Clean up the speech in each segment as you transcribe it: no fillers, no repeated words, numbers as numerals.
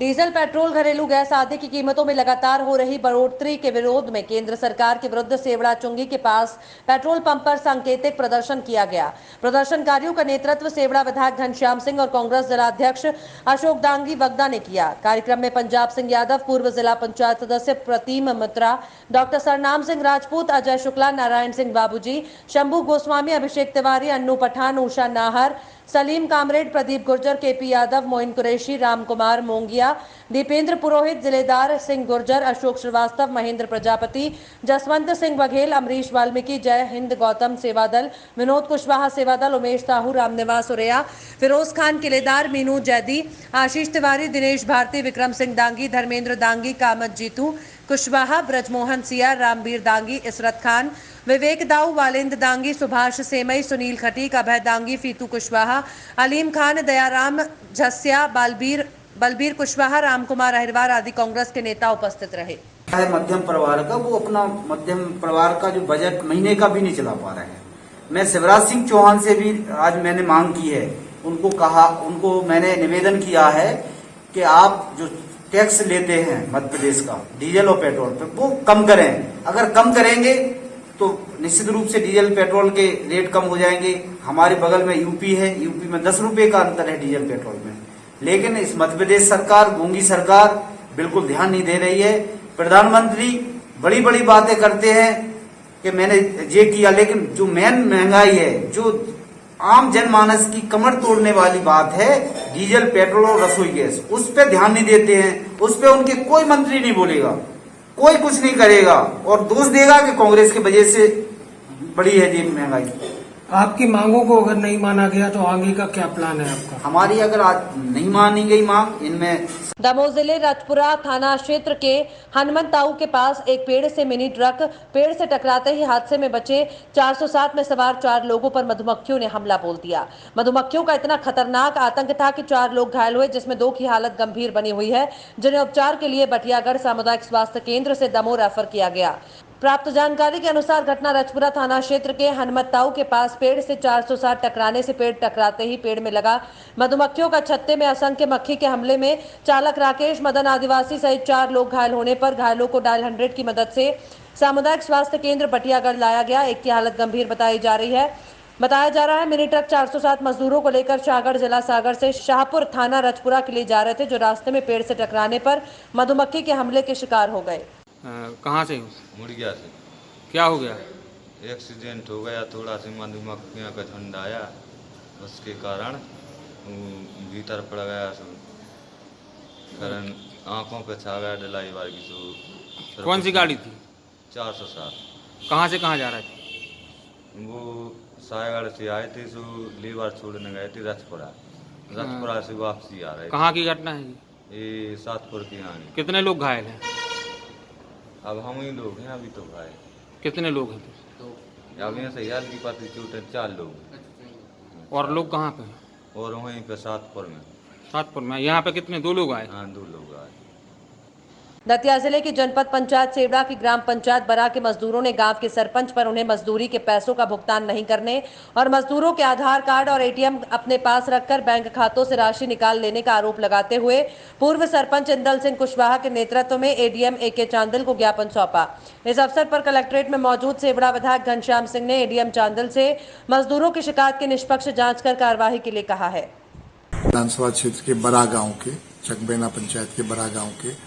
Diesel, petrol, घरेलू gas आदि की कीमतों में लगातार हो रही बढ़ोतरी के विरोध में केंद्र सरकार के विरुद्ध सेवड़ा चुंगी के पास पेट्रोल पंप पर सांकेतिक प्रदर्शन किया गया। प्रदर्शनकारियों का नेतृत्व सेवड़ा विधायक घनश्याम सिंह और कांग्रेस जिलाध्यक्ष अशोक दांगी वगदा ने किया। कार्यक्रम में पंजाब सिंह यादव, पूर्व जिला पंचायत सदस्य प्रतिम मित्रा, डॉक्टर सरनाम सिंह राजपूत, अजय शुक्ला, नारायण सिंह बाबूजी, शंभू गोस्वामी, अभिषेक तिवारी, अन्नू पठान, उषा नाहर, सलीम कामरेड, प्रदीप गुर्जर, केपी यादव, मोइन कुरैशी, राम कुमार मोंगिया, दीपेंद्र पुरोहित, जिलेदार सिंह गुर्जर, अशोक श्रीवास्तव, महेंद्र प्रजापति, जसवंत सिंह बघेल, अमरीश वाल्मीकि, जय हिंद गौतम सेवादल, विनोद कुशवाहा सेवादल, उमेश साहू, रामनिवास उरेया, फिरोज खान किलेदार, मीनू जैदी, आशीष तिवारी, दिनेश भारती, विक्रम सिंह दांगी, धर्मेंद्र दांगी, कामत जीतू कुशवाहा, ब्रजमोहन सिया, रामवीर दांगी, इसरत खान, विवेक दाऊ, वालेंद्र दांगी, सुभाष सेमई, सुनील खटीक, अभय दांगी, फीतू कुशवाहा, अलीम खान, दयाराम झस्या, बलबीर कुशवाहा, रामकुमार अहिरवार आदि कांग्रेस के नेता उपस्थित रहे। मध्यम परिवार का वो अपना मध्यम परिवार का जो बजट महीने का भी नहीं चला पा रहे हैं। मैं शिवराज सिंह चौहान से भी आज मैंने मांग की है, उनको मैंने निवेदन किया है कि आप जो टैक्स लेते हैं मध्य प्रदेश का डीजल और पेट्रोल पर वो कम करें। अगर कम करेंगे तो निश्चित रूप से डीजल पेट्रोल के रेट कम हो जाएंगे। हमारे बगल में यूपी है, यूपी में 10 रुपए का अंतर है डीजल पेट्रोल में, लेकिन इस मध्य प्रदेश सरकार, गूंगी सरकार बिल्कुल ध्यान नहीं दे रही है। प्रधानमंत्री बड़ी बड़ी बातें करते हैं कि मैंने ये किया, लेकिन जो मेन महंगाई है, जो आम जनमानस की कमर तोड़ने वाली बात है, डीजल पेट्रोल और रसोई गैस, उस पर ध्यान नहीं देते हैं। उस पर उनके कोई मंत्री नहीं बोलेगा, कोई कुछ नहीं करेगा और दोष देगा कि कांग्रेस की वजह से बड़ी है ये महंगाई। आपकी मांगों को अगर नहीं माना गया तो आगे का क्या प्लान है आपका? हमारी अगर आज नहीं मानी गई मांग, इनमें दमोह जिले राजपुरा थाना क्षेत्र के हनुमत ताऊ के पास एक पेड़ से मिनी ट्रक पेड़ से टकराते ही हादसे में बचे 407 में सवार 4 लोगों पर मधुमक्खियों ने हमला बोल दिया। मधुमक्खियों का इतना खतरनाक आतंक था कि 4 लोग घायल हुए, जिसमें 2 की हालत गंभीर बनी हुई है, जिन्हें उपचार के लिए बटियागढ़ सामुदायिक स्वास्थ्य केंद्र से दमोह रेफर किया गया। प्राप्त जानकारी के अनुसार घटना राजपुरा थाना क्षेत्र के हनुमत ताऊ के पास पेड़ से 407 टकराने से पेड़ टकराते ही पेड़ में लगा मधुमक्खियों का छत्ते में असंख्य मक्खी के हमले में चालक राकेश मदन आदिवासी सहित 4 लोग घायल होने पर घायलों को डायल 100 की मदद से सामुदायिक स्वास्थ्य केंद्र बटियागढ़ लाया गया। एक की हालत गंभीर बताई जा रही है। बताया जा रहा है मिनी ट्रक 407 मजदूरों को लेकर शाहगढ़ जिला सागर से शाहपुर थाना राजपुरा के लिए जा रहे थे, जो रास्ते में पेड़ से टकराने पर मधुमक्खी के हमले के शिकार हो गए। कहाँ से हो? मुर्गिया से। क्या हो गया? एक्सीडेंट हो गया, थोड़ा सी मधुमक्खियों का झुंड आया, उसके कारण भीतर पड़ गया, कारण आंखों पे छा गया डलाई वाली। कौन सी गाड़ी थी? 407। कहाँ से कहाँ जा रहे थे? वो सायगढ़ से आए थे, सो लीवर छोड़ने गए थे रजपुरा से वापसी आ रहे थे। कहाँ की घटना है ये सातपुर की आनी। कितने लोग घायल हैं? अब हम ही लोग हैं अभी तो घायल। कितने लोग हैं? अब यहाँ से हल्की पतली चोट है, 4 लोग। और लोग कहाँ पे हैं? और वहीं पे सातपुर में। सातपुर में। यहाँ पे कितने? 2 लोग आए? हाँ, 2 लोग आए। दतिया जिले की जनपद पंचायत सेवड़ा की ग्राम पंचायत बरा के मजदूरों ने गांव के सरपंच पर उन्हें मजदूरी के पैसों का भुगतान नहीं करने और मजदूरों के आधार कार्ड और एटीएम अपने पास रखकर बैंक खातों से राशि निकाल लेने का आरोप लगाते हुए पूर्व सरपंच इंदल सिंह कुशवाहा के नेतृत्व में एडीएम AK चांदल को ज्ञापन सौंपा। इस अवसर पर कलेक्ट्रेट में मौजूद सेवड़ा विधायक घनश्याम सिंह ने एडीएम चांदल से मजदूरों की शिकायत की निष्पक्ष जाँच कर कार्यवाही के लिए कहा है। विधानसभा क्षेत्र के बरा गांव के चकबेना पंचायत के बरा गांव के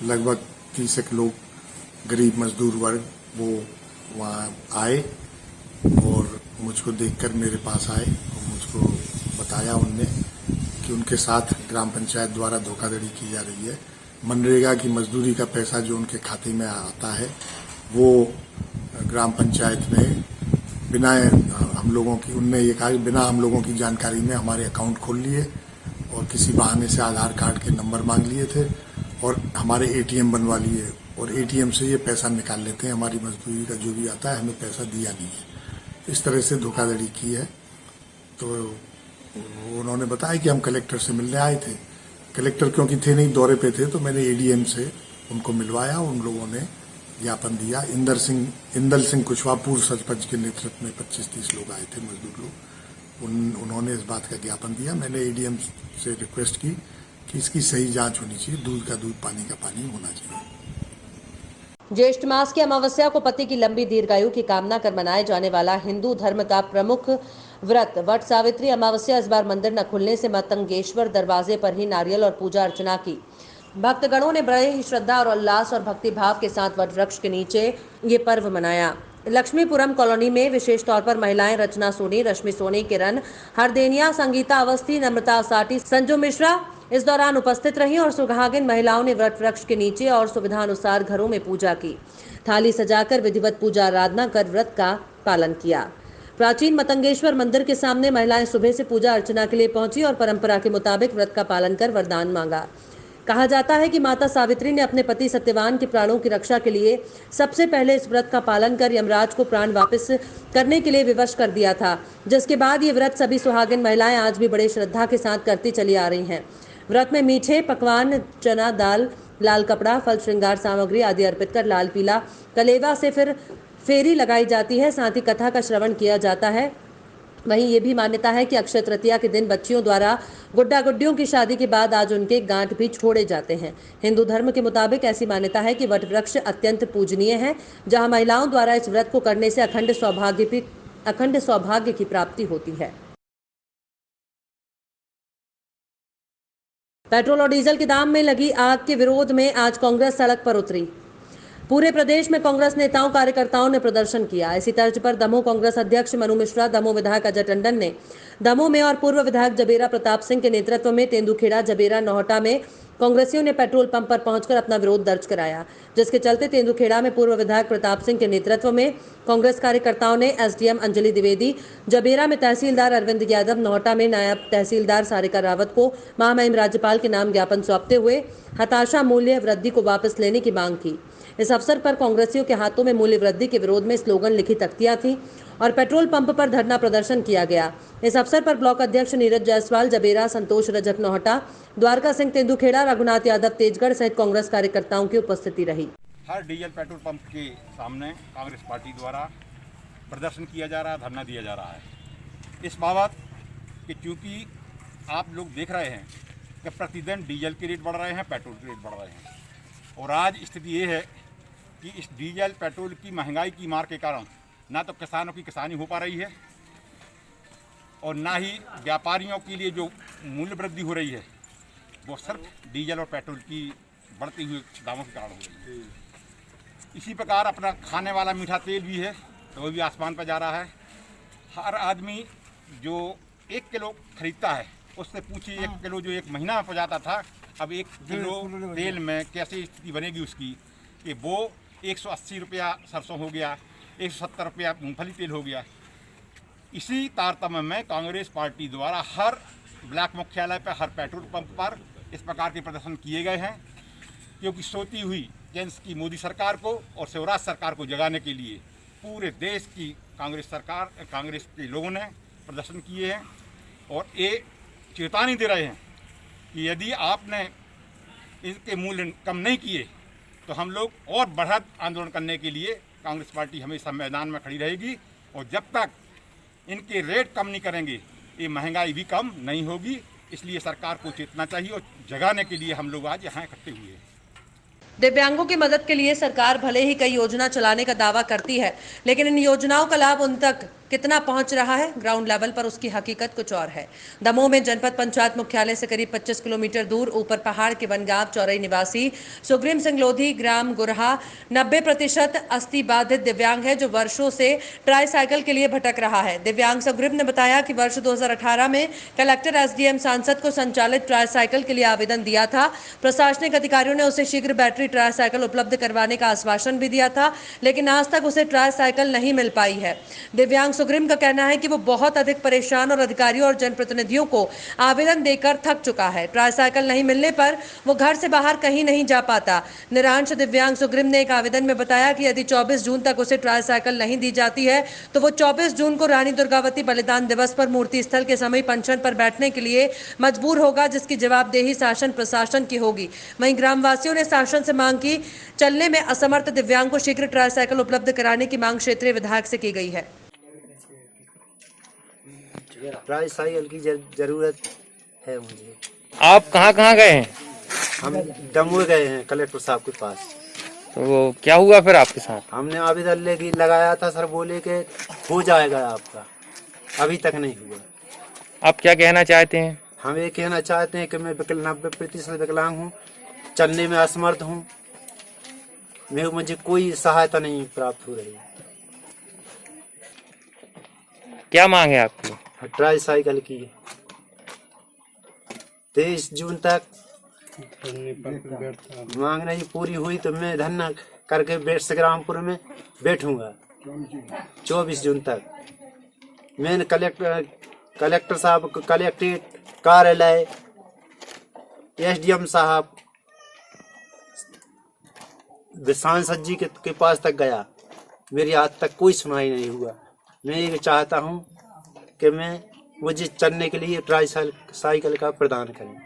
लगभग 30 लोग गरीब मजदूर वर्ग वो वहाँ आए और मुझको देखकर मेरे पास आए और मुझको बताया उनने कि उनके साथ ग्राम पंचायत द्वारा धोखाधड़ी की जा रही है। मनरेगा की मजदूरी का पैसा जो उनके खाते में आता है वो ग्राम पंचायत ने बिना हम लोगों की, उनने ये कहा बिना हम लोगों की जानकारी में हमारे अकाउंट खोल लिए और किसी बहाने से आधार कार्ड के नंबर मांग लिए थे और हमारे एटीएम बनवा लिए और एटीएम से ये पैसा निकाल लेते हैं। हमारी मजदूरी का जो भी आता है हमें पैसा दिया नहीं है। इस तरह से धोखाधड़ी की है। तो उन्होंने बताया कि हम कलेक्टर से मिलने आए थे। कलेक्टर क्योंकि थे नहीं, दौरे पे थे, तो मैंने एडीएम से उनको मिलवाया। उन लोगों ने ज्ञापन दिया। इंदल सिंह कुशवाहा पूर्व सरपंच के नेतृत्व में 25-30 लोग आए थे, मजदूर लोग। उन्होंने इस बात का ज्ञापन दिया। मैंने एडीएम से रिक्वेस्ट की कि इसकी सही जांच होनी चाहिए, दूध का दूध पानी का पानी होना चाहिए। ज्येष्ठ मास की अमावस्या को पति की लंबी दीर्घायु की कामना कर मनाए जाने वाला हिंदू धर्म का प्रमुख व्रत वट सावित्री अमावस्या इस बार मंदिर न खुलने से मतंगेश्वर दरवाजे पर ही नारियल और पूजा अर्चना की। भक्तगणों ने बड़े ही श्रद्धा और उल्लास और भक्ति भाव के साथ वट वृक्ष के नीचे ये पर्व मनाया। लक्ष्मीपुरम कॉलोनी में विशेष तौर पर महिलाएं रचना सोनी, रश्मि सोनी, किरण हरदेनिया, संगीता अवस्थी, नम्रता साटी, संजू मिश्रा इस दौरान उपस्थित रही और सुहागिन महिलाओं ने वट वृक्ष के नीचे और सुविधानुसार घरों में पूजा की। थाली सजाकर विधिवत पूजा आराधना कर व्रत का पालन किया। प्राचीन मतंगेश्वर मंदिर के सामने महिलाएं सुबह से पूजा अर्चना के लिए पहुंची और परंपरा के मुताबिक व्रत का पालन कर वरदान मांगा। कहा जाता है कि माता सावित्री ने अपने पति सत्यवान के प्राणों की रक्षा के लिए सबसे पहले इस व्रत का पालन कर यमराज को प्राण वापस करने के लिए विवश कर दिया था, जिसके बाद ये व्रत सभी सुहागिन महिलाएं आज भी बड़े श्रद्धा के साथ करती चली आ रही हैं। व्रत में मीठे पकवान, चना दाल, लाल कपड़ा, फल, श्रृंगार सामग्री आदि अर्पित कर लाल पीला कलेवा से फिर फेरी लगाई जाती है। साथ ही कथा का श्रवण किया जाता है। वहीं ये भी मान्यता है कि अक्षय तृतीया के दिन बच्चियों द्वारा गुड्डा गुड्डियों की शादी के बाद आज उनके गांठ भी छोड़े जाते हैं। हिंदू धर्म के मुताबिक ऐसी मान्यता है कि वट वृक्ष अत्यंत पूजनीय है, जहां महिलाओं द्वारा इस व्रत को करने से अखंड सौभाग्य की प्राप्ति होती है। पेट्रोल और डीजल के दाम में लगी आग के विरोध में आज कांग्रेस सड़क पर उतरी। पूरे प्रदेश में कांग्रेस नेताओं कार्यकर्ताओं ने प्रदर्शन किया। इसी तर्ज पर दमोह कांग्रेस अध्यक्ष मनु मिश्रा, दमोह विधायक अजय टंडन ने दमोह में और पूर्व विधायक जबेरा प्रताप सिंह के नेतृत्व में तेंदुखेड़ा, जबेरा, नौहटा में कांग्रेसियों ने पेट्रोल पंप पर पहुंचकर अपना विरोध दर्ज कराया, जिसके चलते तेंदुखेड़ा में पूर्व विधायक प्रताप सिंह के नेतृत्व में कांग्रेस कार्यकर्ताओं ने एसडीएम अंजलि द्विवेदी, जबेरा में तहसीलदार अरविंद यादव, नौहटा में नायब तहसीलदार सारिका रावत को महामहिम राज्यपाल के नाम ज्ञापन सौंपते हुए हताशा मूल्य वृद्धि को वापस लेने की मांग की। इस अवसर पर कांग्रेसियों के हाथों में मूल्य वृद्धि के विरोध में स्लोगन लिखी तख्तियां थी और पेट्रोल पंप पर धरना प्रदर्शन किया गया। इस अवसर पर ब्लॉक अध्यक्ष नीरज जायसवाल, जबेरा, संतोष रजक, नौहटा, द्वारका सिंह तेंदुखेड़ा, रघुनाथ यादव तेजगढ़ सहित कांग्रेस कार्यकर्ताओं की उपस्थिति रही। हर डीजल पेट्रोल पंप के सामने कांग्रेस पार्टी द्वारा प्रदर्शन किया जा रहा है, धरना दिया जा रहा है इस बाबत कि चूँकि आप लोग देख रहे हैं कि प्रतिदिन डीजल के रेट बढ़ रहे हैं, पेट्रोल के रेट बढ़ रहे हैं और आज स्थिति ये है कि इस डीजल पेट्रोल की महंगाई की मार के कारण ना तो किसानों की किसानी हो पा रही है और ना ही व्यापारियों के लिए जो मूल्य वृद्धि हो रही है वो सिर्फ डीजल और पेट्रोल की बढ़ती हुई दामों के कारण हो रही है। इसी प्रकार अपना खाने वाला मीठा तेल भी है तो वो भी आसमान पर जा रहा है। हर आदमी जो 1 किलो खरीदता है उससे पूछिए 1 किलो जो 1 महीना में पहुँचाता था, अब 1 किलो तेल में कैसी स्थिति बनेगी उसकी कि वो 180 रुपया सरसों हो गया, 170 रुपया मूंगफली तेल हो गया। इसी तारतम्य में कांग्रेस पार्टी द्वारा हर ब्लॉक मुख्यालय पर, हर पेट्रोल पंप पर इस प्रकार के प्रदर्शन किए गए हैं, क्योंकि सोती हुई केंद्र की मोदी सरकार को और शिवराज सरकार को जगाने के लिए पूरे देश की कांग्रेस के लोगों ने प्रदर्शन किए हैं और ये चेतावनी दे रहे हैं कि यदि आपने इनके मूल्य कम नहीं किए तो हम लोग और बढ़त आंदोलन करने के लिए कांग्रेस पार्टी हमेशा मैदान में खड़ी रहेगी और जब तक इनके रेट कम नहीं करेंगे ये महंगाई भी कम नहीं होगी। इसलिए सरकार को चेतना चाहिए और जगाने के लिए हम लोग आज यहाँ इकट्ठे हुए हैं। दिव्यांगों की मदद के लिए सरकार भले ही कई योजना चलाने का दावा करती है, लेकिन इन योजनाओं का लाभ उन तक कितना पहुंच रहा है, ग्राउंड लेवल पर उसकी हकीकत कुछ और है। दमोह में जनपद पंचायत मुख्यालय से करीब 25 किलोमीटर दूर ऊपर पहाड़ के वनगांव चौरई निवासी सुग्रीम सिंह लोधी, ग्राम गुरहा 90% अस्थि बाधित दिव्यांग है, जो वर्षों से ट्राईसाइकिल के लिए भटक रहा है। दिव्यांग सुग्रीम ने बताया कि वर्ष 2018 में कलेक्टर, एसडीएम, सांसद को संचालित ट्राईसाइकिल के लिए आवेदन दिया था। प्रशासनिक अधिकारियों ने उसे शीघ्र बैटरी ट्राईसाइकिल उपलब्ध करवाने का आश्वासन भी दिया था, लेकिन आज तक उसे ट्राईसाइकिल नहीं मिल पाई है। दिव्यांग सुग्रीम का कहना है कि वो बहुत अधिक परेशान और अधिकारियों और जनप्रतिनिधियों को आवेदन देकर थक चुका है। ट्राईसाइकिल नहीं मिलने पर वो घर से बाहर कहीं नहीं जा पाता। निरांश दिव्यांग सुग्रीम ने एक आवेदन में बताया कि यदि 24 जून तक उसे ट्राईसाइकिल नहीं दी जाती है तो वो 24 जून को रानी दुर्गावती बलिदान दिवस पर मूर्ति स्थल के समय पंचन पर बैठने के लिए मजबूर होगा, जिसकी जवाबदेही शासन प्रशासन की होगी। वहीं ग्रामवासियों ने शासन से मांग की चलने में असमर्थ दिव्यांग को शीघ्र ट्राईसाइकिल उपलब्ध कराने की मांग क्षेत्रीय विधायक से की गई है। ट्राईसाइकिल की जरूरत है मुझे। आप कहाँ कहाँ गए हैं? हम दमोह गए हैं कलेक्टर साहब के पास। तो वो क्या हुआ फिर आपके साथ? हमने आवेदन लेके लगाया था, सर बोले कि हो जाएगा आपका, अभी तक नहीं हुआ। आप क्या कहना चाहते हैं? हम ये कहना चाहते हैं कि मैं 90% विकलांग हूँ, चलने में असमर्थ हूँ, मुझे कोई सहायता नहीं प्राप्त हो रही। क्या मांग है आपकी? ट्राई साइकिल की 23 जून तक मांग नहीं पूरी हुई तो मैं धरना करके संग्रामपुर में बैठूंगा 24 जून तक। मैंने कलेक्टर साहब, कलेक्ट्रेट कार्यालय, SDM साहब, सांसद जी के पास तक गया, मेरी आज तक कोई सुनाई नहीं हुआ। मैं ये चाहता हूँ कि मुझे चलने के लिए ट्राई साइकिल का प्रदान करें।